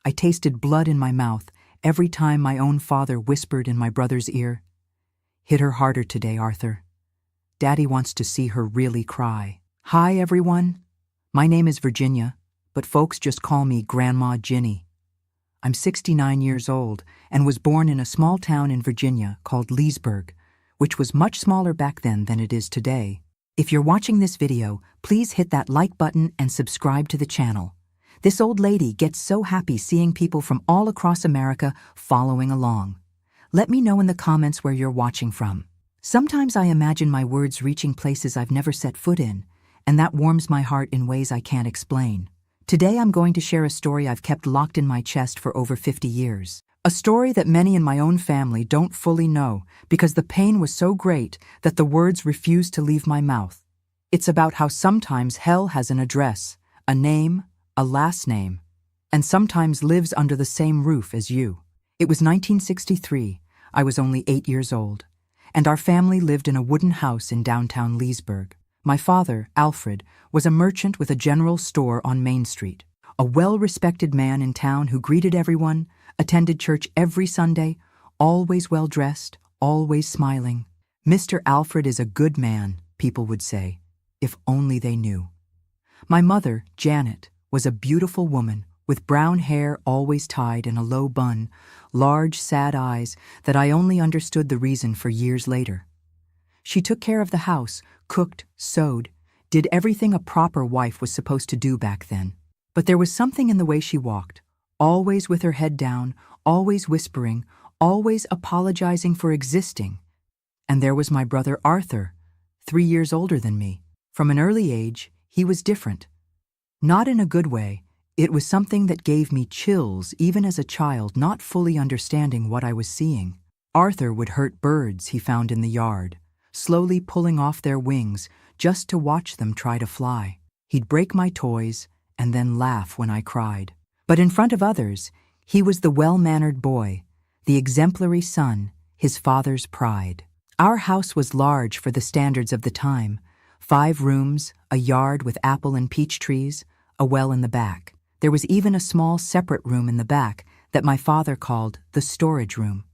I tasted blood in my mouth every time my own father whispered in my brother's ear, "Hit her harder today, Arthur. Daddy wants to see her really cry." Hi, everyone. My name is Virginia, but folks just call me Grandma Ginny. I'm 69 years old and was born in a small town in Virginia called Leesburg, which was much smaller back then than it is today. If you're watching this video, please hit that like button and subscribe to the channel. This old lady gets so happy seeing people from all across America following along. Let me know in the comments where you're watching from. Sometimes I imagine my words reaching places I've never set foot in, and that warms my heart in ways I can't explain. Today I'm going to share a story I've kept locked in my chest for over 50 years. A story that many in my own family don't fully know because the pain was so great that the words refused to leave my mouth. It's about how sometimes hell has an address, a name, a last name, and sometimes lives under the same roof as you. It was 1963. I was only 8 years old, and our family lived in a wooden house in downtown Leesburg. My father, Alfred, was a merchant with a general store on Main Street, a well-respected man in town who greeted everyone, attended church every Sunday, always well-dressed, always smiling. Mr. Alfred is a good man, people would say, if only they knew. My mother, Janet, was a beautiful woman with brown hair always tied in a low bun, large, sad eyes that I only understood the reason for years later. She took care of the house, cooked, sewed, did everything a proper wife was supposed to do back then. But there was something in the way she walked, always with her head down, always whispering, always apologizing for existing. And there was my brother Arthur, 3 years older than me. From an early age, he was different. Not in a good way. It was something that gave me chills even as a child, not fully understanding what I was seeing. Arthur would hurt birds he found in the yard, slowly pulling off their wings just to watch them try to fly. He'd break my toys and then laugh when I cried. But in front of others, he was the well-mannered boy, the exemplary son, his father's pride. Our house was large for the standards of the time. 5 rooms, a yard with apple and peach trees, a well in the back. There was even a small separate room in the back that my father called the storage room,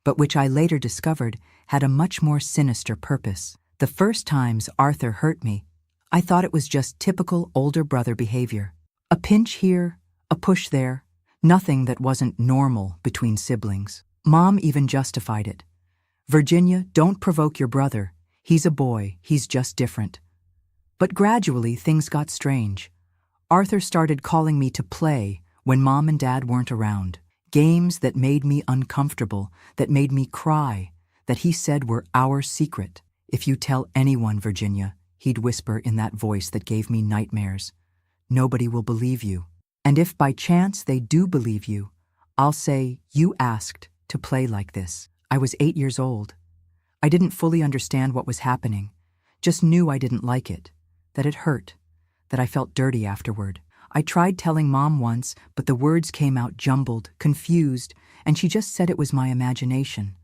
but which I later discovered had a much more sinister purpose. The first times Arthur hurt me, I thought it was just typical older brother behavior. A pinch here, a push there, nothing that wasn't normal between siblings. Mom even justified it. "Virginia, don't provoke your brother. He's a boy, he's just different." But gradually things got strange. Arthur started calling me to play when Mom and Dad weren't around. Games that made me uncomfortable, that made me cry, that he said were our secret. "If you tell anyone, Virginia," he'd whisper in that voice that gave me nightmares, "nobody will believe you. And if by chance they do believe you, I'll say you asked to play like this." I was 8 years old. I didn't fully understand what was happening, just knew I didn't like it, that it hurt, that I felt dirty afterward. I tried telling Mom once, but the words came out jumbled, confused, and she just said it was my imagination,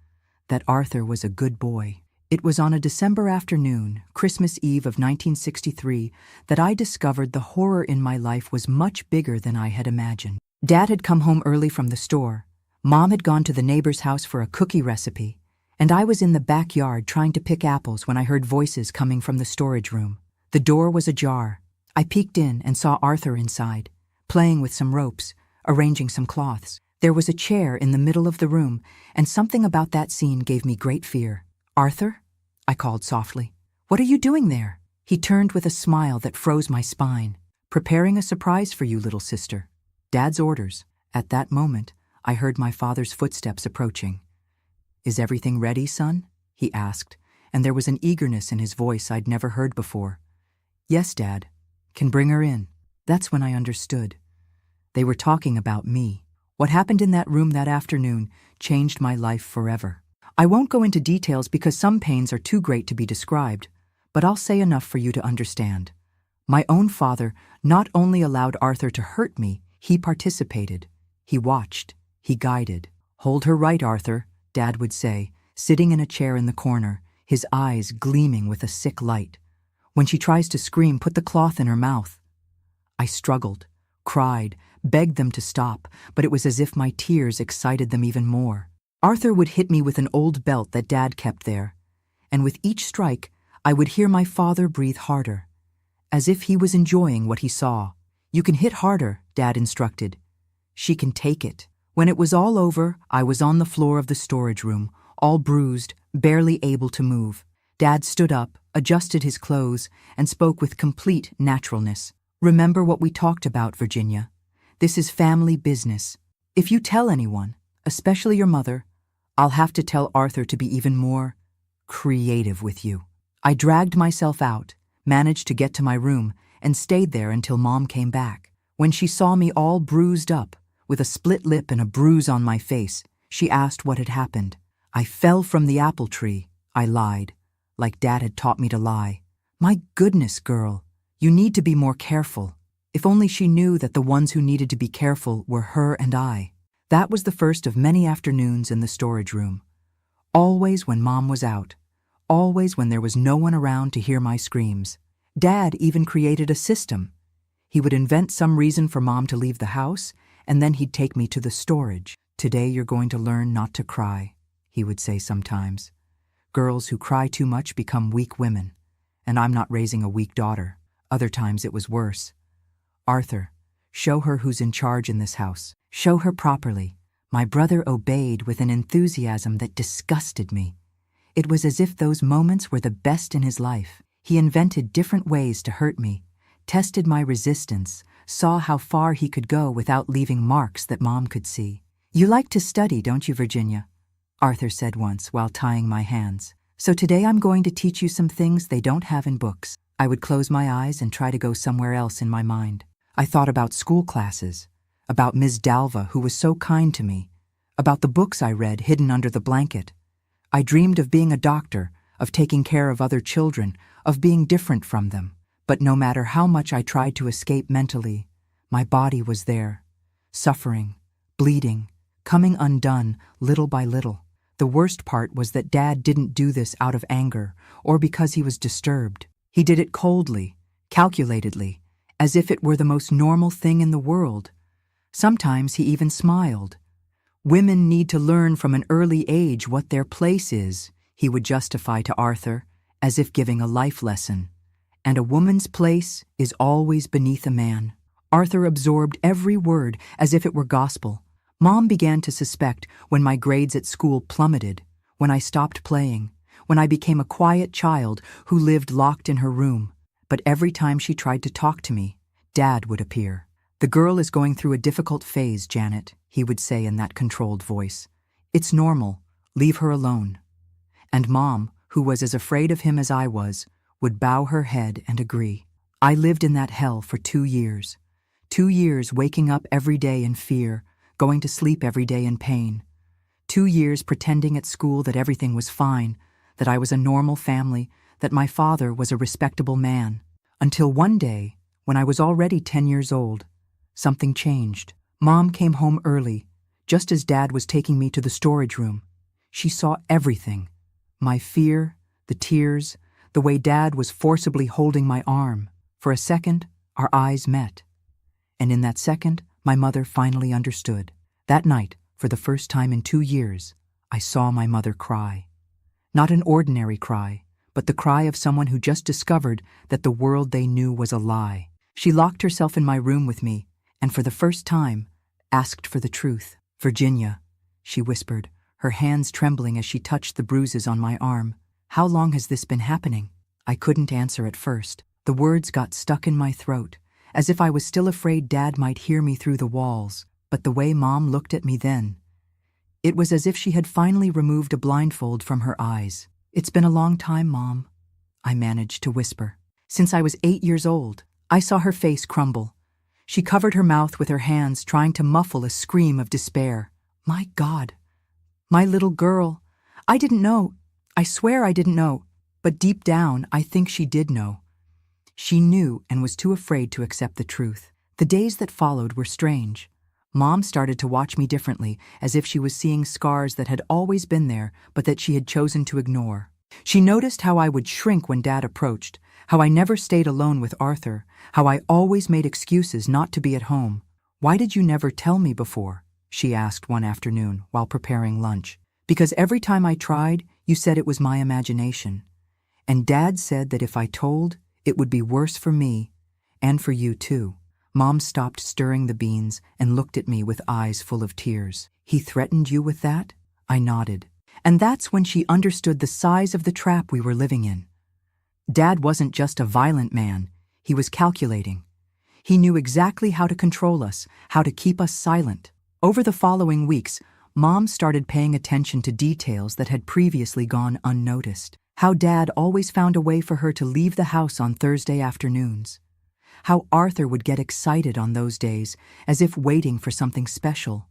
that Arthur was a good boy. It was on a December afternoon, Christmas Eve of 1963, that I discovered the horror in my life was much bigger than I had imagined. Dad had come home early from the store. Mom had gone to the neighbor's house for a cookie recipe, and I was in the backyard trying to pick apples when I heard voices coming from the storage room. The door was ajar. I peeked in and saw Arthur inside, playing with some ropes, arranging some cloths. There was a chair in the middle of the room, and something about that scene gave me great fear. "Arthur?" I called softly. "What are you doing there?" He turned with a smile that froze my spine. "Preparing a surprise for you, little sister. Dad's orders." At that moment, I heard my father's footsteps approaching. "Is everything ready, son?" he asked, and there was an eagerness in his voice I'd never heard before. "Yes, Dad. Can bring her in." That's when I understood. They were talking about me. What happened in that room that afternoon changed my life forever. I won't go into details because some pains are too great to be described, but I'll say enough for you to understand. My own father not only allowed Arthur to hurt me, he participated. He watched. He guided. "Hold her right, Arthur," Dad would say, sitting in a chair in the corner, his eyes gleaming with a sick light. "When she tries to scream, put the cloth in her mouth." I struggled, cried, begged them to stop, but it was as if my tears excited them even more. Arthur would hit me with an old belt that Dad kept there, and with each strike, I would hear my father breathe harder, as if he was enjoying what he saw. "You can hit harder," Dad instructed. "She can take it." When it was all over, I was on the floor of the storage room, all bruised, barely able to move. Dad stood up, adjusted his clothes, and spoke with complete naturalness. "Remember what we talked about, Virginia. This is family business. If you tell anyone, especially your mother, I'll have to tell Arthur to be even more creative with you." I dragged myself out, managed to get to my room, and stayed there until Mom came back. When she saw me all bruised up, with a split lip and a bruise on my face, she asked what had happened. "I fell from the apple tree," I lied, like Dad had taught me to lie. "My goodness, girl, you need to be more careful." If only she knew that the ones who needed to be careful were her and I. That was the first of many afternoons in the storage room. Always when Mom was out. Always when there was no one around to hear my screams. Dad even created a system. He would invent some reason for Mom to leave the house, and then he'd take me to the storage. "Today you're going to learn not to cry," he would say sometimes. "Girls who cry too much become weak women, and I'm not raising a weak daughter." Other times it was worse. "Arthur, show her who's in charge in this house. Show her properly." My brother obeyed with an enthusiasm that disgusted me. It was as if those moments were the best in his life. He invented different ways to hurt me, tested my resistance, saw how far he could go without leaving marks that Mom could see. "You like to study, don't you, Virginia?" Arthur said once while tying my hands. "So today I'm going to teach you some things they don't have in books." I would close my eyes and try to go somewhere else in my mind. I thought about school classes, about Ms. Dalva, who was so kind to me, about the books I read hidden under the blanket. I dreamed of being a doctor, of taking care of other children, of being different from them. But no matter how much I tried to escape mentally, my body was there, suffering, bleeding, coming undone little by little. The worst part was that Dad didn't do this out of anger or because he was disturbed. He did it coldly, calculatedly, as if it were the most normal thing in the world. Sometimes he even smiled. "Women need to learn from an early age what their place is," he would justify to Arthur, as if giving a life lesson. "And a woman's place is always beneath a man." Arthur absorbed every word as if it were gospel. Mom began to suspect when my grades at school plummeted, when I stopped playing, when I became a quiet child who lived locked in her room. But every time she tried to talk to me, Dad would appear. "The girl is going through a difficult phase, Janet," he would say in that controlled voice. "It's normal. Leave her alone." And Mom, who was as afraid of him as I was, would bow her head and agree. I lived in that hell for 2 years. 2 years waking up every day in fear, going to sleep every day in pain. 2 years pretending at school that everything was fine, that I was a normal family, that my father was a respectable man. Until one day, when I was already 10 years old, something changed. Mom came home early, just as Dad was taking me to the storage room. She saw everything. My fear, the tears, the way Dad was forcibly holding my arm. For a second, our eyes met. And in that second, my mother finally understood. That night, for the first time in 2 years, I saw my mother cry. Not an ordinary cry, but the cry of someone who just discovered that the world they knew was a lie. She locked herself in my room with me, and for the first time, asked for the truth. "Virginia," she whispered, her hands trembling as she touched the bruises on my arm. "How long has this been happening?" I couldn't answer at first. The words got stuck in my throat, as if I was still afraid Dad might hear me through the walls. But the way Mom looked at me then, it was as if she had finally removed a blindfold from her eyes. "It's been a long time, Mom," I managed to whisper. "Since I was 8 years old." I saw her face crumble. She covered her mouth with her hands, trying to muffle a scream of despair. "My God, my little girl. I didn't know. I swear I didn't know." But deep down, I think she did know. She knew and was too afraid to accept the truth. The days that followed were strange. Mom started to watch me differently, as if she was seeing scars that had always been there, but that she had chosen to ignore. She noticed how I would shrink when Dad approached, how I never stayed alone with Arthur, how I always made excuses not to be at home. "Why did you never tell me before?" she asked one afternoon while preparing lunch. "Because every time I tried, you said it was my imagination. And Dad said that if I told, it would be worse for me, and for you too." Mom stopped stirring the beans and looked at me with eyes full of tears. "He threatened you with that?" I nodded. And that's when she understood the size of the trap we were living in. Dad wasn't just a violent man, he was calculating. He knew exactly how to control us, how to keep us silent. Over the following weeks, Mom started paying attention to details that had previously gone unnoticed. How Dad always found a way for her to leave the house on Thursday afternoons. How Arthur would get excited on those days, as if waiting for something special.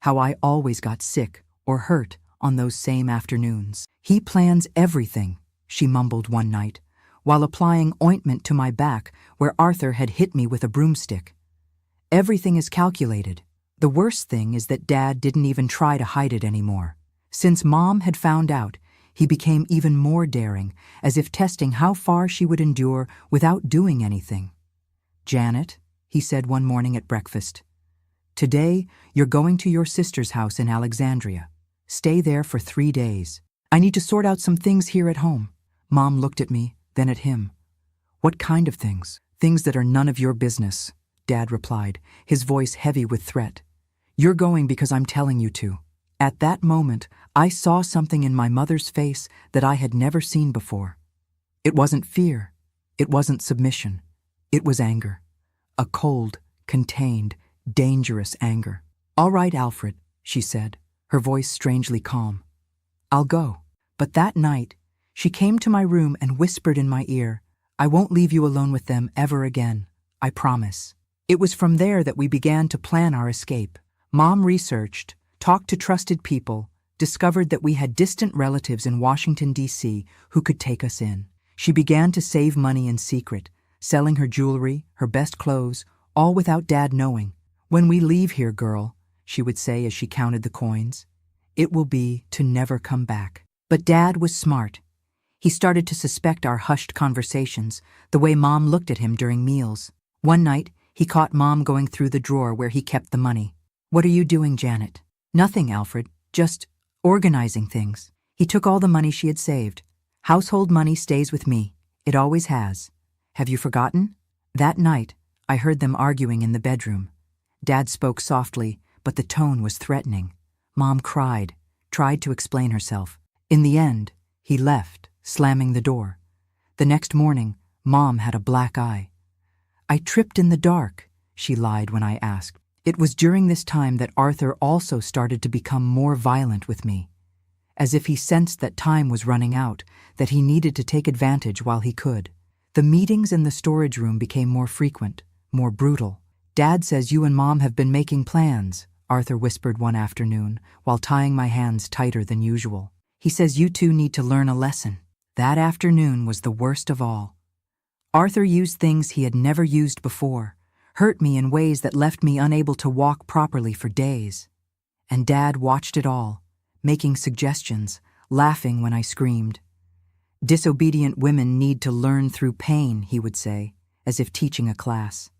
How I always got sick or hurt on those same afternoons. "He plans everything," she mumbled one night, while applying ointment to my back where Arthur had hit me with a broomstick. "Everything is calculated." The worst thing is that Dad didn't even try to hide it anymore. Since Mom had found out, he became even more daring, as if testing how far she would endure without doing anything. "Janet," he said one morning at breakfast, "today you're going to your sister's house in Alexandria. Stay there for 3 days. I need to sort out some things here at home." Mom looked at me, then at him. "What kind of things?" "Things that are none of your business," Dad replied, his voice heavy with threat. "You're going because I'm telling you to." At that moment, I saw something in my mother's face that I had never seen before. It wasn't fear. It wasn't submission. It was anger. A cold, contained, dangerous anger. "All right, Alfred," she said, her voice strangely calm. "I'll go." But that night, she came to my room and whispered in my ear, "I won't leave you alone with them ever again. I promise." It was from there that we began to plan our escape. Mom researched, talked to trusted people, discovered that we had distant relatives in Washington, D.C. who could take us in. She began to save money in secret, selling her jewelry, her best clothes, all without Dad knowing. "When we leave here, girl," she would say as she counted the coins, "it will be to never come back." But Dad was smart. He started to suspect our hushed conversations, the way Mom looked at him during meals. One night, he caught Mom going through the drawer where he kept the money. "What are you doing, Janet?" "Nothing, Alfred. Just organizing things." He took all the money she had saved. "Household money stays with me. It always has. Have you forgotten?" That night, I heard them arguing in the bedroom. Dad spoke softly, but the tone was threatening. Mom cried, tried to explain herself. In the end, he left, slamming the door. The next morning, Mom had a black eye. "I tripped in the dark," she lied when I asked. It was during this time that Arthur also started to become more violent with me, as if he sensed that time was running out, that he needed to take advantage while he could. The meetings in the storage room became more frequent, more brutal. "Dad says you and Mom have been making plans," Arthur whispered one afternoon, while tying my hands tighter than usual. "He says you two need to learn a lesson." That afternoon was the worst of all. Arthur used things he had never used before, hurt me in ways that left me unable to walk properly for days. And Dad watched it all, making suggestions, laughing when I screamed. "Disobedient women need to learn through pain," he would say, as if teaching a class.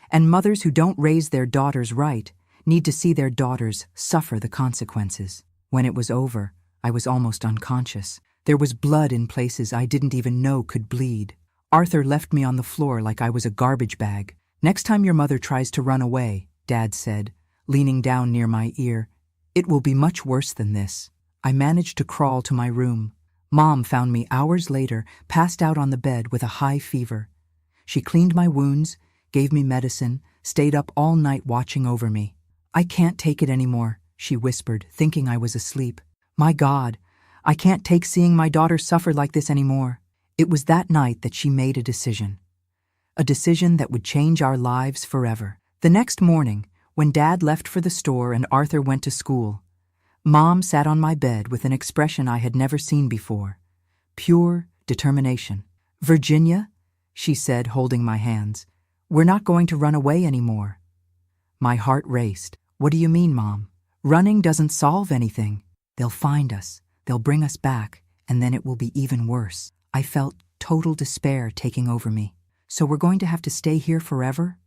"And mothers who don't raise their daughters right need to see their daughters suffer the consequences." When it was over, I was almost unconscious. There was blood in places I didn't even know could bleed. Arthur left me on the floor like I was a garbage bag. "Next time your mother tries to run away," Dad said, leaning down near my ear, "it will be much worse than this." I managed to crawl to my room. Mom found me hours later, passed out on the bed with a high fever. She cleaned my wounds, gave me medicine, stayed up all night watching over me. "I can't take it anymore," she whispered, thinking I was asleep. "My God, I can't take seeing my daughter suffer like this anymore." It was that night that she made a decision that would change our lives forever. The next morning, when Dad left for the store and Arthur went to school, Mom sat on my bed with an expression I had never seen before. Pure determination. "Virginia," she said, holding my hands, "we're not going to run away anymore." My heart raced. "What do you mean, Mom? Running doesn't solve anything. They'll find us, they'll bring us back, and then it will be even worse." I felt total despair taking over me. "So we're going to have to stay here forever?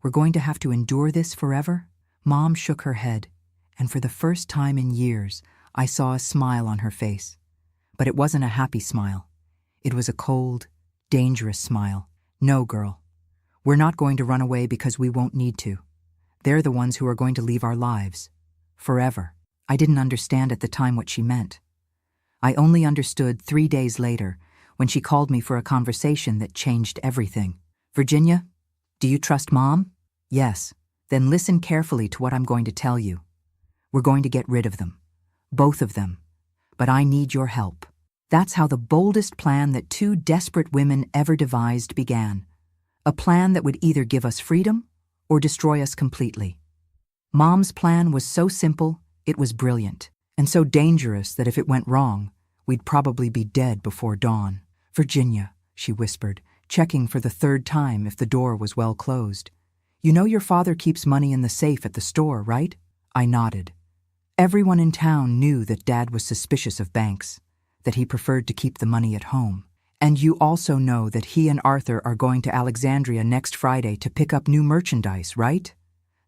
We're going to have to endure this forever? Mom shook her head, and for the first time in years, I saw a smile on her face. But it wasn't a happy smile. It was a cold, dangerous smile. No, girl. We're not going to run away because we won't need to. They're the ones who are going to leave our lives. Forever. I didn't understand at the time what she meant. I only understood 3 days later, when she called me for a conversation that changed everything. Virginia, do you trust Mom? Yes. Then listen carefully to what I'm going to tell you. We're going to get rid of them. Both of them. But I need your help. That's how the boldest plan that 2 desperate women ever devised began. A plan that would either give us freedom or destroy us completely. Mom's plan was so simple, it was brilliant, and so dangerous that if it went wrong, we'd probably be dead before dawn. Virginia, she whispered, checking for the 3rd time if the door was well closed. You know your father keeps money in the safe at the store, right? I nodded. Everyone in town knew that Dad was suspicious of banks, that he preferred to keep the money at home. And you also know that he and Arthur are going to Alexandria next Friday to pick up new merchandise, right?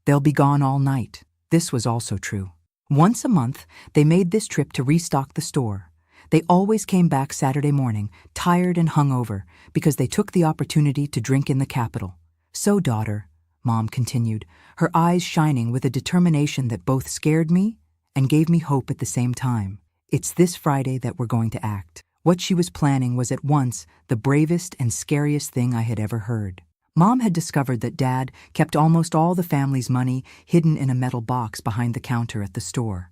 They'll be gone all night. This was also true. Once a month, they made this trip to restock the store. They always came back Saturday morning, tired and hungover, because they took the opportunity to drink in the capital. So, daughter, Mom continued, her eyes shining with a determination that both scared me and gave me hope at the same time. It's this Friday that we're going to act. What she was planning was at once the bravest and scariest thing I had ever heard. Mom had discovered that Dad kept almost all the family's money hidden in a metal box behind the counter at the store.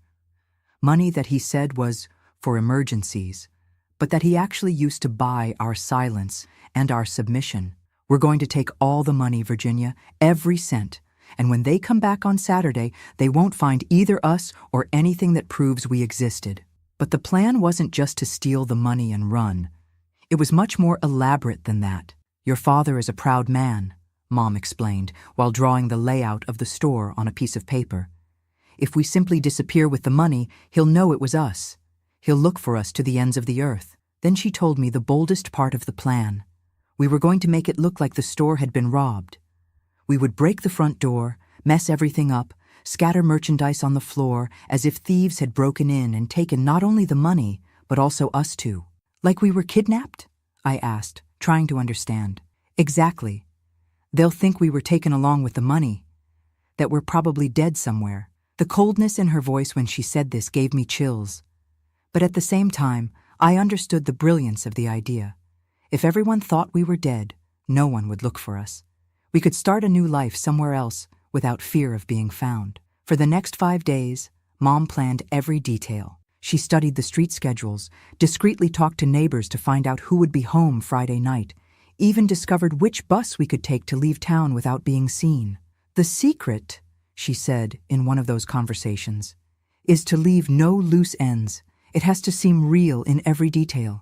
Money that he said was for emergencies, but that he actually used to buy our silence and our submission. We're going to take all the money, Virginia, every cent, and when they come back on Saturday, they won't find either us or anything that proves we existed. But the plan wasn't just to steal the money and run. It was much more elaborate than that. Your father is a proud man, Mom explained, while drawing the layout of the store on a piece of paper. If we simply disappear with the money, he'll know it was us. He'll look for us to the ends of the earth. Then she told me the boldest part of the plan. We were going to make it look like the store had been robbed. We would break the front door, mess everything up, scatter merchandise on the floor as if thieves had broken in and taken not only the money, but also us too. Like we were kidnapped? I asked, trying to understand. Exactly. They'll think we were taken along with the money, that we're probably dead somewhere. The coldness in her voice when she said this gave me chills. But at the same time, I understood the brilliance of the idea. If everyone thought we were dead, no one would look for us. We could start a new life somewhere else, without fear of being found. For the next 5 days, Mom planned every detail. She studied the street schedules, discreetly talked to neighbors to find out who would be home Friday night, even discovered which bus we could take to leave town without being seen. The secret, she said in one of those conversations, is to leave no loose ends. It has to seem real in every detail.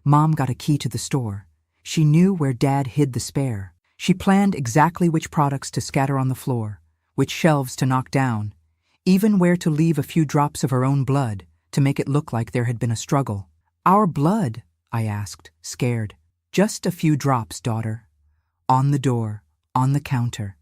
Mom got a key to the store. She knew where Dad hid the spare. She planned exactly which products to scatter on the floor, which shelves to knock down, even where to leave a few drops of her own blood to make it look like there had been a struggle. Our blood? I asked, scared. Just a few drops, daughter. On the door, on the counter.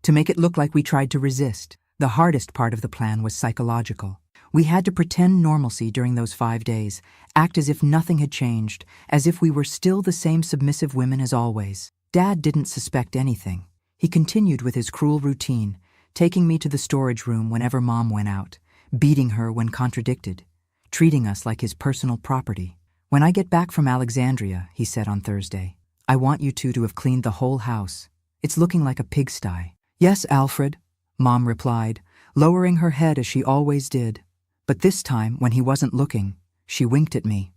To make it look like we tried to resist. The hardest part of the plan was psychological. We had to pretend normalcy during those 5 days, act as if nothing had changed, as if we were still the same submissive women as always. Dad didn't suspect anything. He continued with his cruel routine, taking me to the storage room whenever Mom went out, beating her when contradicted, treating us like his personal property. When I get back from Alexandria, he said on Thursday, I want you two to have cleaned the whole house. It's looking like a pigsty. Yes, Alfred, Mom replied, lowering her head as she always did. But this time, when he wasn't looking, she winked at me.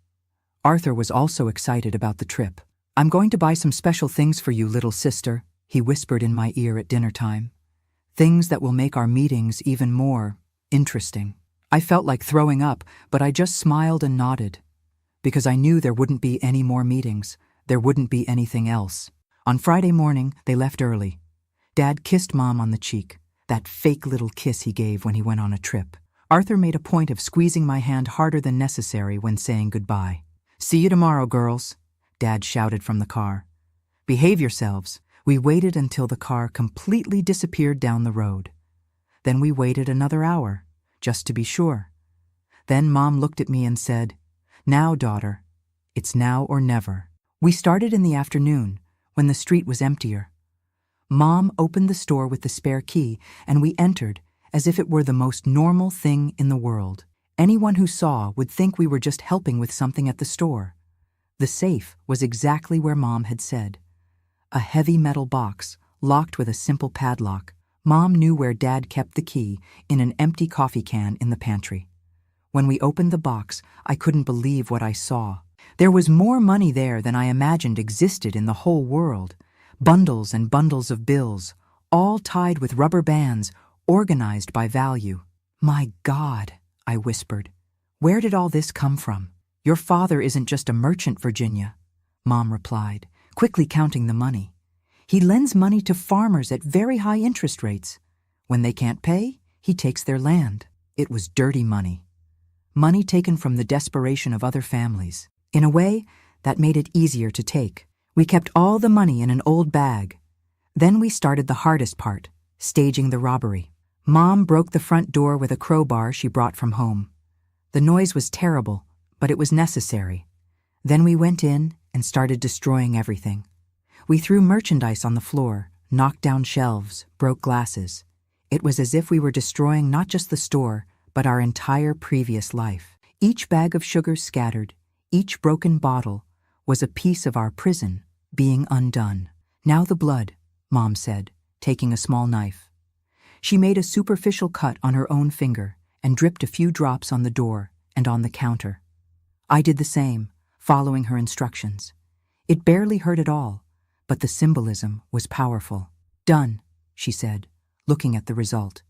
Arthur was also excited about the trip. I'm going to buy some special things for you, little sister, he whispered in my ear at dinner time. Things that will make our meetings even more interesting. I felt like throwing up, but I just smiled and nodded. Because I knew there wouldn't be any more meetings. There wouldn't be anything else. On Friday morning, they left early. Dad kissed Mom on the cheek, that fake little kiss he gave when he went on a trip. Arthur made a point of squeezing my hand harder than necessary when saying goodbye. See you tomorrow, girls, Dad shouted from the car. Behave yourselves. We waited until the car completely disappeared down the road. Then we waited another hour, just to be sure. Then Mom looked at me and said, "Now, daughter, it's now or never." We started in the afternoon, when the street was emptier. Mom opened the store with the spare key, and we entered as if it were the most normal thing in the world. Anyone who saw would think we were just helping with something at the store. The safe was exactly where Mom had said. A heavy metal box, locked with a simple padlock. Mom knew where Dad kept the key, in an empty coffee can in the pantry. When we opened the box, I couldn't believe what I saw. There was more money there than I imagined existed in the whole world. Bundles and bundles of bills, all tied with rubber bands, organized by value. "My God," I whispered. "Where did all this come from?" "Your father isn't just a merchant, Virginia," Mom replied, quickly counting the money. "He lends money to farmers at very high interest rates. When they can't pay, he takes their land." It was dirty money. Money taken from the desperation of other families. In a way, that made it easier to take. We kept all the money in an old bag. Then we started the hardest part, staging the robbery. Mom broke the front door with a crowbar she brought from home. The noise was terrible, but it was necessary. Then we went in and started destroying everything. We threw merchandise on the floor, knocked down shelves, broke glasses. It was as if we were destroying not just the store, but our entire previous life. Each bag of sugar scattered, each broken bottle, was a piece of our prison being undone. "Now the blood," Mom said, taking a small knife. She made a superficial cut on her own finger and dripped a few drops on the door and on the counter. I did the same, following her instructions. It barely hurt at all, but the symbolism was powerful. "Done," she said, looking at the result.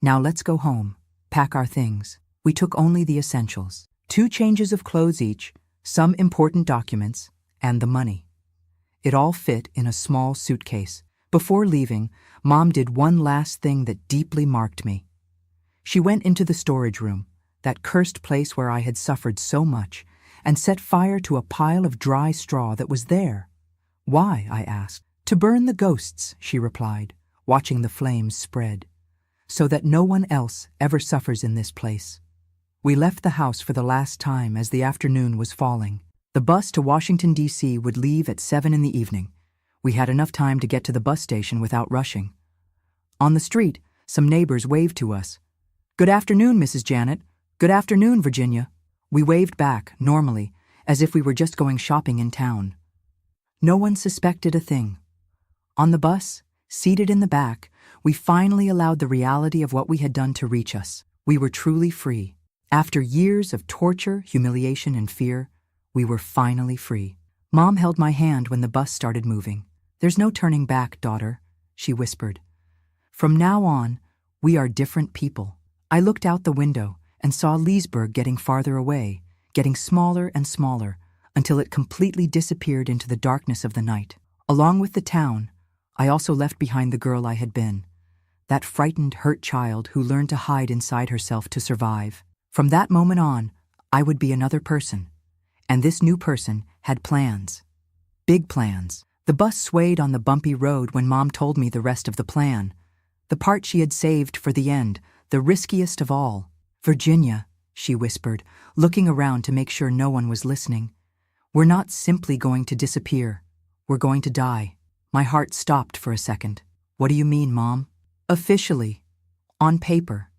"Now let's go home, pack our things." We took only the essentials. 2 changes of clothes each, some important documents, and the money. It all fit in a small suitcase. Before leaving, Mom did one last thing that deeply marked me. She went into the storage room, that cursed place where I had suffered so much, and set fire to a pile of dry straw that was there. "Why?" I asked. "To burn the ghosts," she replied, watching the flames spread, "so that no one else ever suffers in this place." We left the house for the last time as the afternoon was falling. The bus to Washington, D.C. would leave at 7 in the evening. We had enough time to get to the bus station without rushing. On the street, some neighbors waved to us. "Good afternoon, Mrs. Janet. Good afternoon, Virginia." We waved back, normally, as if we were just going shopping in town. No one suspected a thing. On the bus, seated in the back, we finally allowed the reality of what we had done to reach us. We were truly free. After years of torture, humiliation, and fear, we were finally free. Mom held my hand when the bus started moving. "There's no turning back, daughter," she whispered. "From now on, we are different people." I looked out the window and saw Leesburg getting farther away, getting smaller and smaller, until it completely disappeared into the darkness of the night. Along with the town, I also left behind the girl I had been, that frightened, hurt child who learned to hide inside herself to survive. From that moment on, I would be another person, and this new person had plans. Big plans. The bus swayed on the bumpy road when Mom told me the rest of the plan, the part she had saved for the end, the riskiest of all. "Virginia," she whispered, looking around to make sure no one was listening. "We're not simply going to disappear. We're going to die." My heart stopped for a second. "What do you mean, Mom?" "Officially. On paper.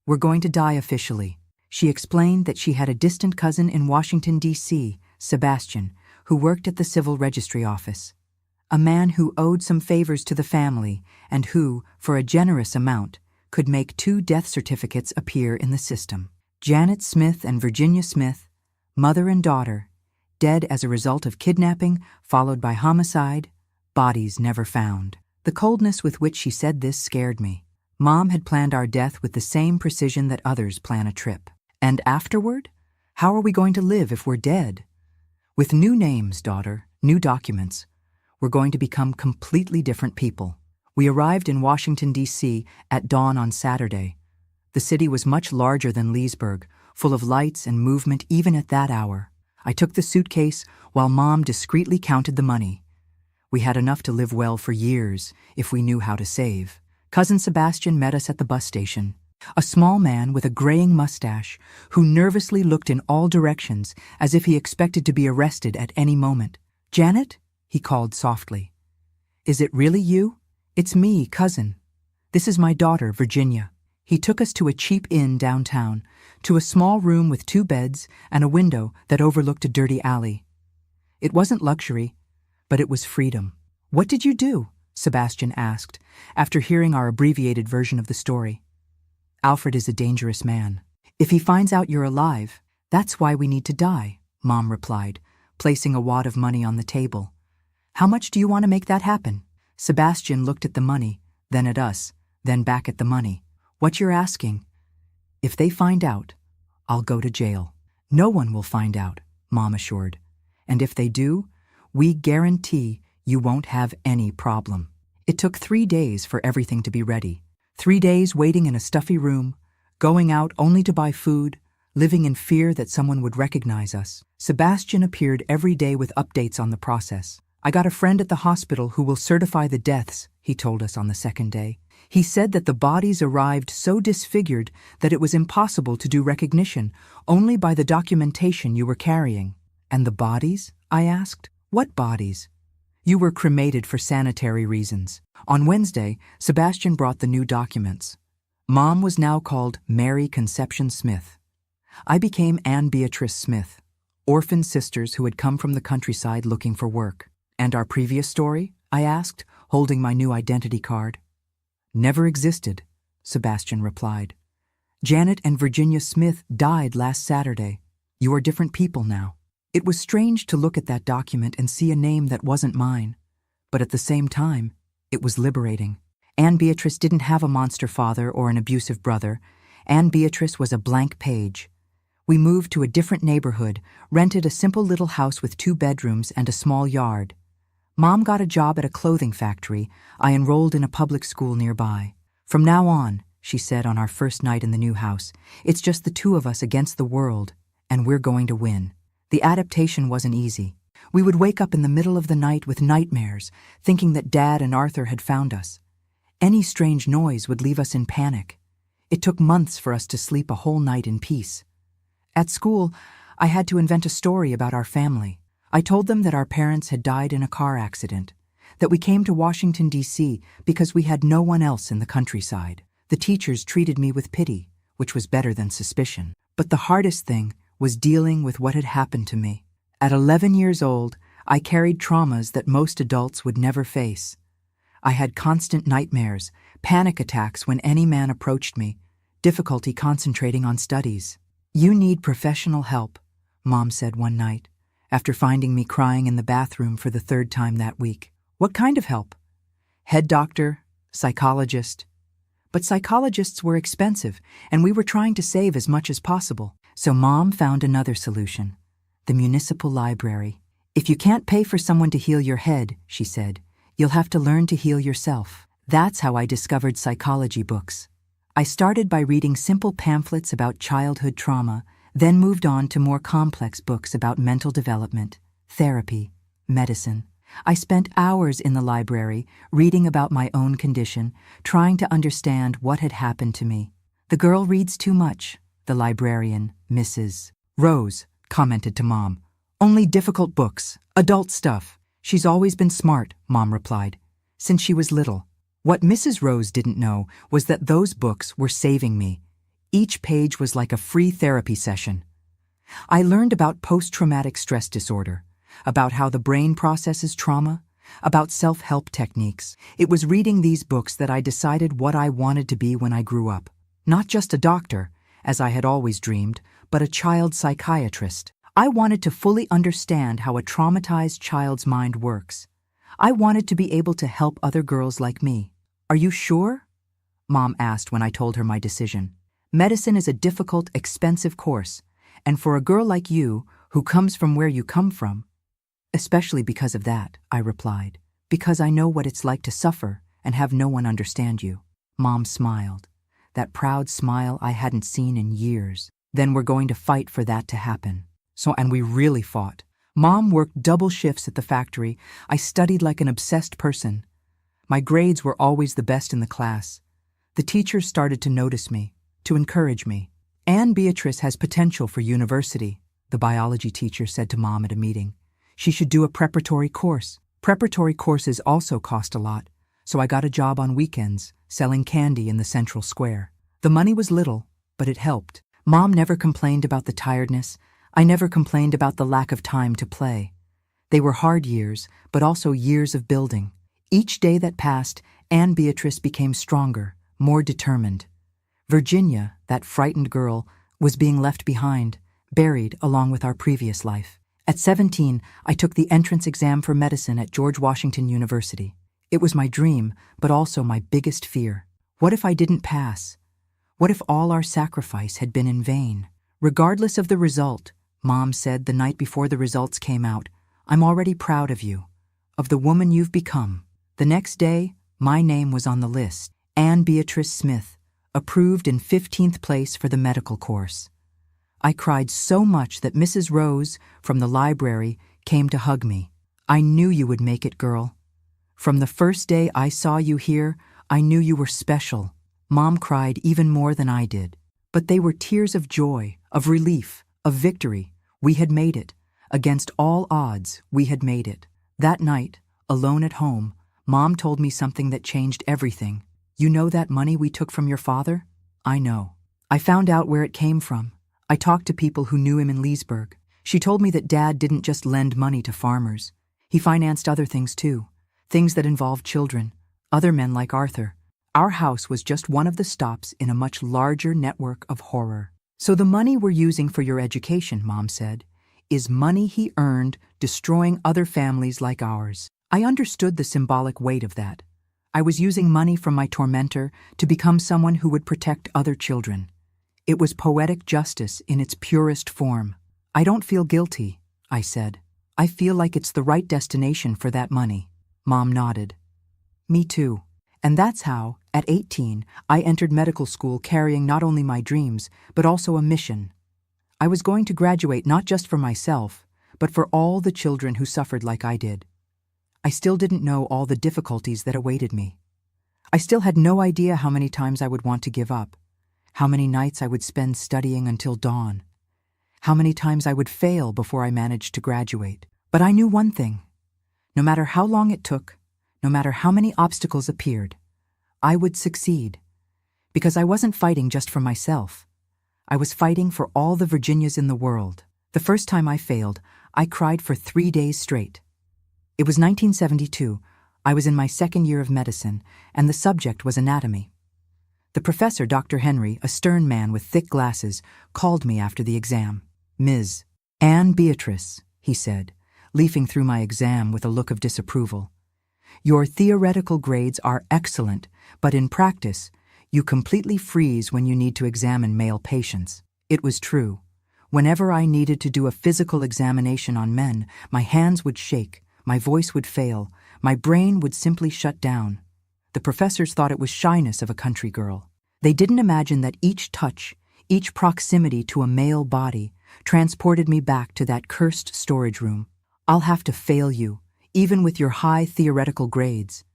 We're going to die officially." She explained that she had a distant cousin in Washington, D.C., Sebastian, who worked at the civil registry office. A man who owed some favors to the family and who, for a generous amount, could make 2 death certificates appear in the system. Janet Smith and Virginia Smith, mother and daughter, dead as a result of kidnapping followed by homicide, bodies never found. The coldness with which she said this scared me. Mom had planned our death with the same precision that others plan a trip. And afterward? How are we going to live if we're dead? With new names, daughter, new documents, we're going to become completely different people. We arrived in Washington, D.C. at dawn on Saturday. The city was much larger than Leesburg, full of lights and movement even at that hour. I took the suitcase while Mom discreetly counted the money. We had enough to live well for years if we knew how to save. Cousin Sebastian met us at the bus station. A small man with a graying mustache who nervously looked in all directions as if he expected to be arrested at any moment. "Janet?" he called softly. "Is it really you?" "It's me, cousin. This is my daughter, Virginia." He took us to a cheap inn downtown, to a small room with 2 beds and a window that overlooked a dirty alley. It wasn't luxury, but it was freedom. "What did you do?" Sebastian asked, after hearing our abbreviated version of the story. "Alfred is a dangerous man. If he finds out you're alive, that's why we need to die," Mom replied, placing a wad of money on the table. "How much do you want to make that happen?" Sebastian looked at the money, then at us, then back at the money. "What you're asking? If they find out, I'll go to jail." "No one will find out," Mom assured. "And if they do, we guarantee you won't have any problem." It took 3 days for everything to be ready. 3 days waiting in a stuffy room, going out only to buy food, living in fear that someone would recognize us. Sebastian appeared every day with updates on the process. "I got a friend at the hospital who will certify the deaths," he told us on the 2nd day. "He said that the bodies arrived so disfigured that it was impossible to do recognition, only by the documentation you were carrying." "And the bodies?" I asked. "What bodies?" "You were cremated for sanitary reasons." On Wednesday, Sebastian brought the new documents. Mom was now called Mary Conception Smith. I became Anne Beatrice Smith, orphan sisters who had come from the countryside looking for work. "And our previous story?" I asked, holding my new identity card. "Never existed," Sebastian replied. "Janet and Virginia Smith died last Saturday. You are different people now." It was strange to look at that document and see a name that wasn't mine, but at the same time, it was liberating. Anne Beatrice didn't have a monster father or an abusive brother. Anne Beatrice was a blank page. We moved to a different neighborhood, rented a simple little house with 2 bedrooms and a small yard. Mom got a job at a clothing factory. I enrolled in a public school nearby. "From now on," she said on our first night in the new house, "it's just the 2 of us against the world, and we're going to win." The adaptation wasn't easy. We would wake up in the middle of the night with nightmares, thinking that Dad and Arthur had found us. Any strange noise would leave us in panic. It took months for us to sleep a whole night in peace. At school, I had to invent a story about our family. I told them that our parents had died in a car accident, that we came to Washington, D.C. because we had no one else in the countryside. The teachers treated me with pity, which was better than suspicion. But the hardest thing was dealing with what had happened to me. At 11 years old, I carried traumas that most adults would never face. I had constant nightmares, panic attacks when any man approached me, difficulty concentrating on studies. "You need professional help," Mom said one night, after finding me crying in the bathroom for the 3rd time that week. "What kind of help?" "Head doctor, psychologist." But psychologists were expensive, and we were trying to save as much as possible. So Mom found another solution: the municipal library. "If you can't pay for someone to heal your head," she said, "you'll have to learn to heal yourself." That's how I discovered psychology books. I started by reading simple pamphlets about childhood trauma, then moved on to more complex books about mental development, therapy, medicine. I spent hours in the library reading about my own condition, trying to understand what had happened to me. "The girl reads too much," the librarian, Mrs. Rose, commented to Mom. "Only difficult books, adult stuff." "She's always been smart," Mom replied, "since she was little." What Mrs. Rose didn't know was that those books were saving me. Each page was like a free therapy session. I learned about post-traumatic stress disorder, about how the brain processes trauma, about self-help techniques. It was reading these books that I decided what I wanted to be when I grew up. Not just a doctor, as I had always dreamed, but a child psychiatrist. I wanted to fully understand how a traumatized child's mind works. I wanted to be able to help other girls like me. "Are you sure?" Mom asked when I told her my decision. "Medicine is a difficult, expensive course, and for a girl like you, who comes from where you come from—" "Especially because of that," I replied, "because I know what it's like to suffer and have no one understand you." Mom smiled, that proud smile I hadn't seen in years. "Then we're going to fight for that to happen." And we really fought. Mom worked double shifts at the factory. I studied like an obsessed person. My grades were always the best in the class. The teachers started to notice me, to encourage me. Anne Beatrice has potential for university, the biology teacher said to Mom at a meeting. She should do a preparatory course. Preparatory courses also cost a lot, so I got a job on weekends, selling candy in the central square. The money was little, but it helped. Mom never complained about the tiredness. I never complained about the lack of time to play. They were hard years, but also years of building. Each day that passed, Anne Beatrice became stronger, more determined. Virginia, that frightened girl, was being left behind, buried along with our previous life. At 17, I took the entrance exam for medicine at George Washington University. It was my dream, but also my biggest fear. What if I didn't pass? What if all our sacrifice had been in vain? Regardless of the result, Mom said the night before the results came out, I'm already proud of you, of the woman you've become. The next day, my name was on the list. Anne Beatrice Smith, approved in 15th place for the medical course. I cried so much that Mrs. Rose, from the library, came to hug me. I knew you would make it, girl. From the first day I saw you here, I knew you were special. Mom cried even more than I did. But they were tears of joy, of relief, of victory. We had made it. Against all odds, we had made it. That night, alone at home, Mom told me something that changed everything. You know that money we took from your father? I know. I found out where it came from. I talked to people who knew him in Leesburg. She told me that Dad didn't just lend money to farmers. He financed other things too, things that involved children, other men like Arthur. Our house was just one of the stops in a much larger network of horror. So the money we're using for your education, Mom said, is money he earned destroying other families like ours. I understood the symbolic weight of that. I was using money from my tormentor to become someone who would protect other children. It was poetic justice in its purest form. I don't feel guilty, I said. I feel like it's the right destination for that money. Mom nodded. Me too. And that's how, at 18, I entered medical school carrying not only my dreams, but also a mission. I was going to graduate not just for myself, but for all the children who suffered like I did. I still didn't know all the difficulties that awaited me. I still had no idea how many times I would want to give up, how many nights I would spend studying until dawn, how many times I would fail before I managed to graduate. But I knew one thing. No matter how long it took, no matter how many obstacles appeared, I would succeed. Because I wasn't fighting just for myself. I was fighting for all the Virginias in the world. The first time I failed, I cried for 3 days straight. It was 1972. I was in my second year of medicine, and the subject was anatomy. The professor, Dr. Henry, a stern man with thick glasses, called me after the exam. Ms. Anne Beatrice, he said, leafing through my exam with a look of disapproval. Your theoretical grades are excellent, but in practice, you completely freeze when you need to examine male patients. It was true. Whenever I needed to do a physical examination on men, my hands would shake, my voice would fail, my brain would simply shut down. The professors thought it was shyness of a country girl. They didn't imagine that each touch, each proximity to a male body, transported me back to that cursed storage room. I'll have to fail you, even with your high theoretical grades.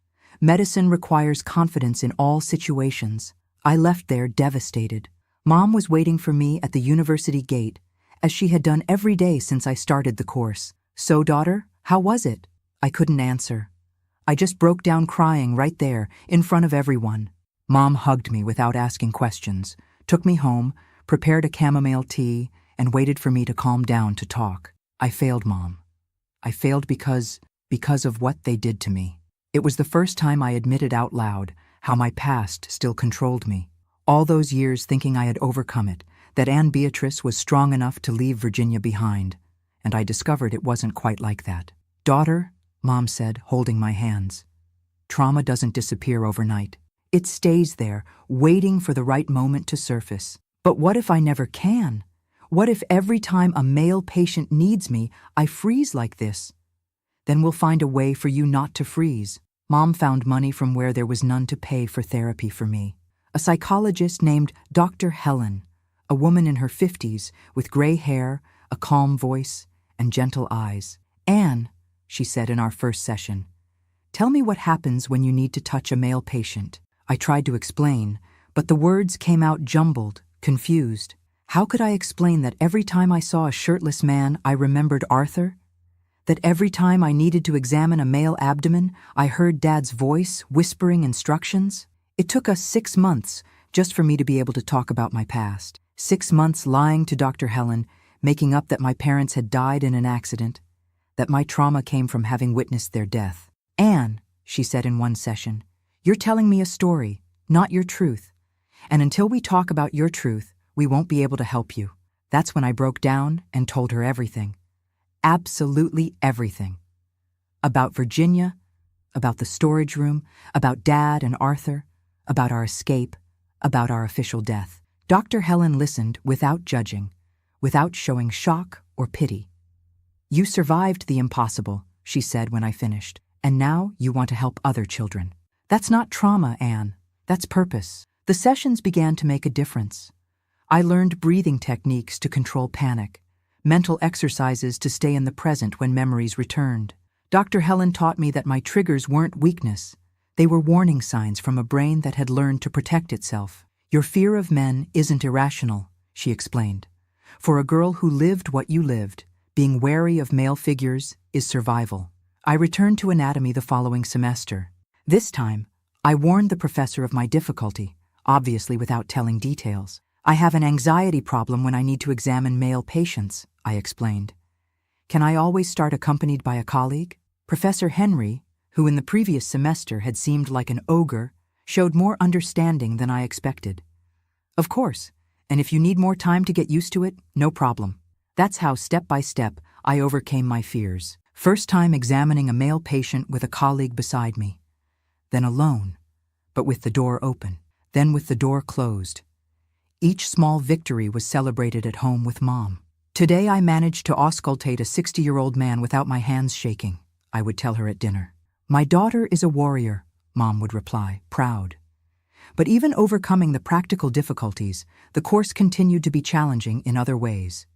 Medicine requires confidence in all situations. I left there devastated. Mom was waiting for me at the university gate, as she had done every day since I started the course. So, daughter, how was it? I couldn't answer. I just broke down crying right there, in front of everyone. Mom hugged me without asking questions, took me home, prepared a chamomile tea, and waited for me to calm down to talk. I failed, Mom. I failed because of what they did to me. It was the first time I admitted out loud how my past still controlled me. All those years thinking I had overcome it, that Anne Beatrice was strong enough to leave Virginia behind, and I discovered it wasn't quite like that. Daughter, Mom said, holding my hands. Trauma doesn't disappear overnight. It stays there, waiting for the right moment to surface. But what if I never can? What if every time a male patient needs me, I freeze like this? Then we'll find a way for you not to freeze. Mom found money from where there was none to pay for therapy for me. A psychologist named Dr. Helen, a woman in her 50s with gray hair, a calm voice, and gentle eyes. "Anne," she said in our first session, "tell me what happens when you need to touch a male patient." I tried to explain, but the words came out jumbled, confused. How could I explain that every time I saw a shirtless man, I remembered Arthur? That every time I needed to examine a male abdomen, I heard Dad's voice whispering instructions? It took us 6 months just for me to be able to talk about my past. 6 months lying to Dr. Helen, making up that my parents had died in an accident, that my trauma came from having witnessed their death. "Anne," she said in one session, "you're telling me a story, not your truth. And until we talk about your truth, we won't be able to help you." That's when I broke down and told her everything. Absolutely everything. About Virginia, about the storage room, about Dad and Arthur, about our escape, about our official death. Dr. Helen listened without judging, without showing shock or pity. "You survived the impossible," she said when I finished, "and now you want to help other children. That's not trauma, Anne. That's purpose." The sessions began to make a difference. I learned breathing techniques to control panic, mental exercises to stay in the present when memories returned. Dr. Helen taught me that my triggers weren't weakness. They were warning signs from a brain that had learned to protect itself. "Your fear of men isn't irrational," she explained. "For a girl who lived what you lived, being wary of male figures is survival." I returned to anatomy the following semester. This time, I warned the professor of my difficulty, obviously without telling details. "I have an anxiety problem when I need to examine male patients," I explained. "Can I always start accompanied by a colleague?" Professor Henry, who in the previous semester had seemed like an ogre, showed more understanding than I expected. "Of course, and if you need more time to get used to it, no problem." That's how, step by step, I overcame my fears. First time examining a male patient with a colleague beside me. Then alone, but with the door open. Then with the door closed. Each small victory was celebrated at home with Mom. "Today I managed to auscultate a 60-year-old man without my hands shaking," I would tell her at dinner. "My daughter is a warrior," Mom would reply, proud. But even overcoming the practical difficulties, the course continued to be challenging in other ways.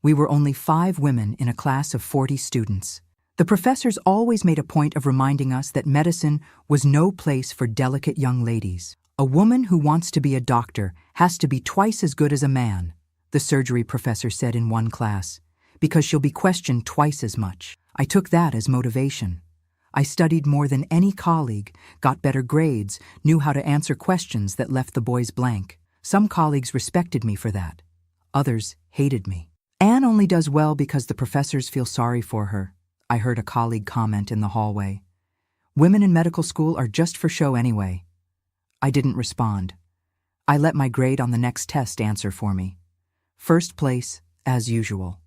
We were only 5 women in a class of 40 students. The professors always made a point of reminding us that medicine was no place for delicate young ladies. "A woman who wants to be a doctor has to be twice as good as a man," the surgery professor said in one class, "because she'll be questioned twice as much." I took that as motivation. I studied more than any colleague, got better grades, knew how to answer questions that left the boys blank. Some colleagues respected me for that. Others hated me. "Anne only does well because the professors feel sorry for her," I heard a colleague comment in the hallway. "Women in medical school are just for show anyway." I didn't respond. I let my grade on the next test answer for me. First place, as usual.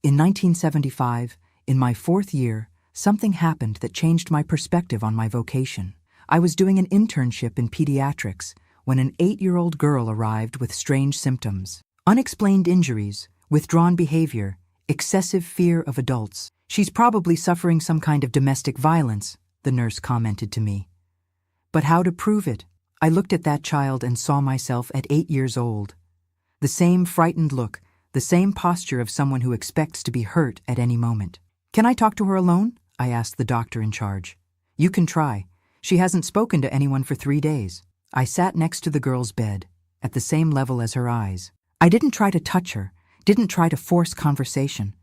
In 1975, in my 4th year, something happened that changed my perspective on my vocation. I was doing an internship in pediatrics when an 8-year-old girl arrived with strange symptoms. Unexplained injuries, withdrawn behavior, excessive fear of adults. "She's probably suffering some kind of domestic violence," the nurse commented to me. But how to prove it? I looked at that child and saw myself at 8 years old. The same frightened look, the same posture of someone who expects to be hurt at any moment. "Can I talk to her alone?" I asked the doctor in charge. "You can try. She hasn't spoken to anyone for 3 days." I sat next to the girl's bed, at the same level as her eyes. I didn't try to touch her, didn't try to force conversation.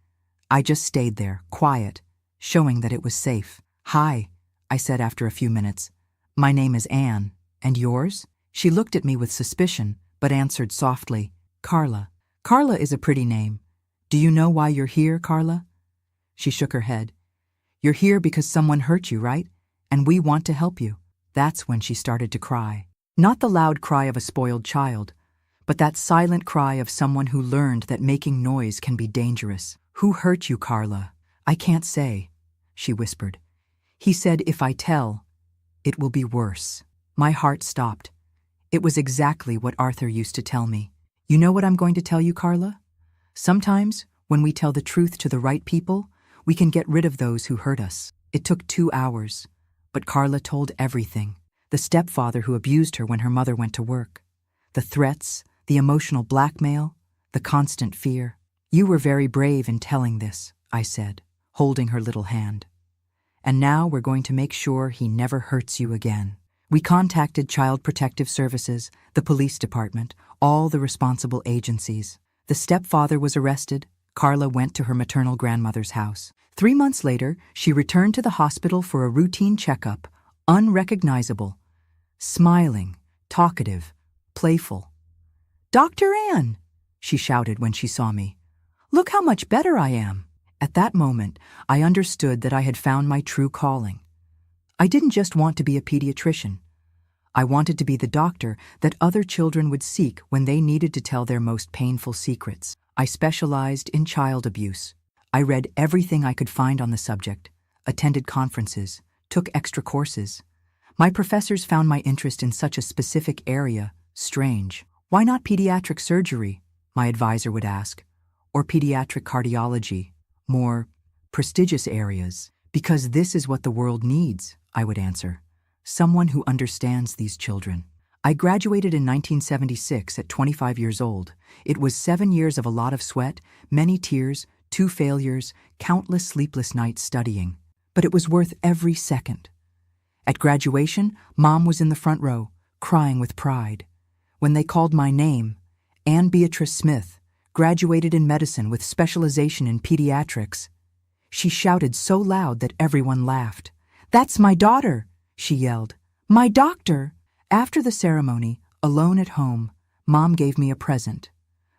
I just stayed there, quiet, showing that it was safe. "Hi," I said after a few minutes. "My name is Anne. And yours?" She looked at me with suspicion, but answered softly, "Carla." "Carla is a pretty name. Do you know why you're here, Carla?" She shook her head. "You're here because someone hurt you, right? And we want to help you." That's when she started to cry. Not the loud cry of a spoiled child, but that silent cry of someone who learned that making noise can be dangerous. "Who hurt you, Carla?" "I can't say," she whispered. "He said if I tell, it will be worse." My heart stopped. It was exactly what Arthur used to tell me. "You know what I'm going to tell you, Carla? Sometimes, when we tell the truth to the right people, we can get rid of those who hurt us." It took 2 hours, but Carla told everything. The stepfather who abused her when her mother went to work. The threats, the emotional blackmail, the constant fear. "You were very brave in telling this," I said, holding her little hand. And now we're going to make sure he never hurts you again. We contacted Child Protective Services, the police department, all the responsible agencies. The stepfather was arrested. Carla went to her maternal grandmother's house. 3 months later, she returned to the hospital for a routine checkup, unrecognizable, smiling, talkative, playful. "Dr. Ann!" she shouted when she saw me. "Look how much better I am." At that moment, I understood that I had found my true calling. I didn't just want to be a pediatrician. I wanted to be the doctor that other children would seek when they needed to tell their most painful secrets. I specialized in child abuse. I read everything I could find on the subject, attended conferences, took extra courses. My professors found my interest in such a specific area strange. "Why not pediatric surgery?" my advisor would ask, or pediatric cardiology, more prestigious areas. "Because this is what the world needs," I would answer. "Someone who understands these children." I graduated in 1976 at 25 years old. It was 7 years of a lot of sweat, many tears, 2 failures, countless sleepless nights studying. But it was worth every second. At graduation, Mom was in the front row, crying with pride. When they called my name, Ann Beatrice Smith, graduated in medicine with specialization in pediatrics, she shouted so loud that everyone laughed. "That's my daughter!" she yelled. "My doctor!" After the ceremony, alone at home, Mom gave me a present.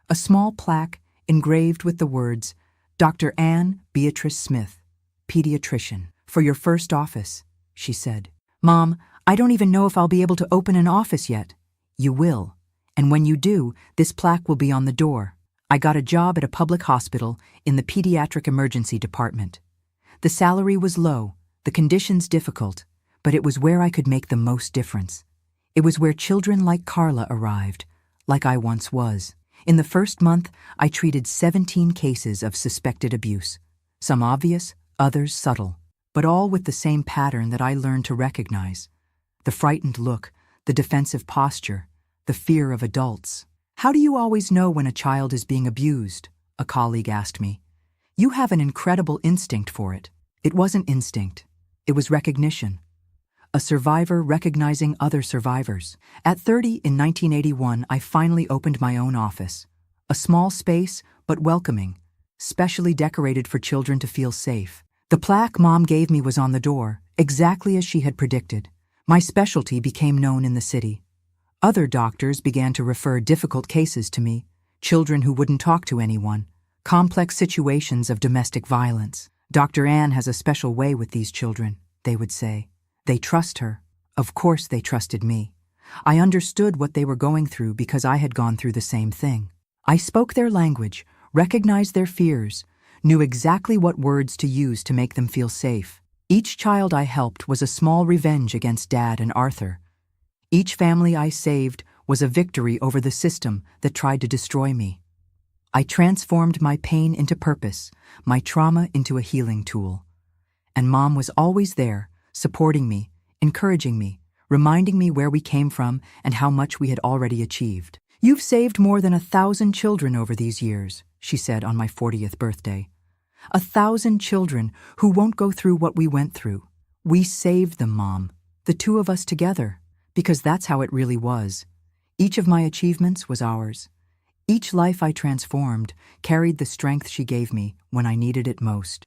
A small plaque engraved with the words, "Dr. Ann Beatrice Smith, pediatrician, for your first office," she said. "Mom, I don't even know if I'll be able to open an office yet." "You will. And when you do, this plaque will be on the door." I got a job at a public hospital in the pediatric emergency department. The salary was low, the conditions difficult, but it was where I could make the most difference. It was where children like Carla arrived, like I once was. In the first month, I treated 17 cases of suspected abuse, some obvious, others subtle, but all with the same pattern that I learned to recognize: the frightened look, the defensive posture, the fear of adults. "How do you always know when a child is being abused?" a colleague asked me. "You have an incredible instinct for it." It wasn't instinct. It was recognition. A survivor recognizing other survivors. At 30 in 1981, I finally opened my own office. A small space, but welcoming, specially decorated for children to feel safe. The plaque Mom gave me was on the door, exactly as she had predicted. My specialty became known in the city. Other doctors began to refer difficult cases to me, children who wouldn't talk to anyone, complex situations of domestic violence. "Dr. Ann has a special way with these children," they would say. They trust her. Of course they trusted me. I understood what they were going through because I had gone through the same thing. I spoke their language, recognized their fears, knew exactly what words to use to make them feel safe. Each child I helped was a small revenge against Dad and Arthur. Each family I saved was a victory over the system that tried to destroy me. I transformed my pain into purpose, my trauma into a healing tool. And Mom was always there, supporting me, encouraging me, reminding me where we came from and how much we had already achieved. "You've saved more than 1,000 children over these years," she said on my 40th birthday. 1,000 children who won't go through what we went through. We saved them, Mom, the two of us together, because that's how it really was. Each of my achievements was ours. Each life I transformed carried the strength she gave me when I needed it most.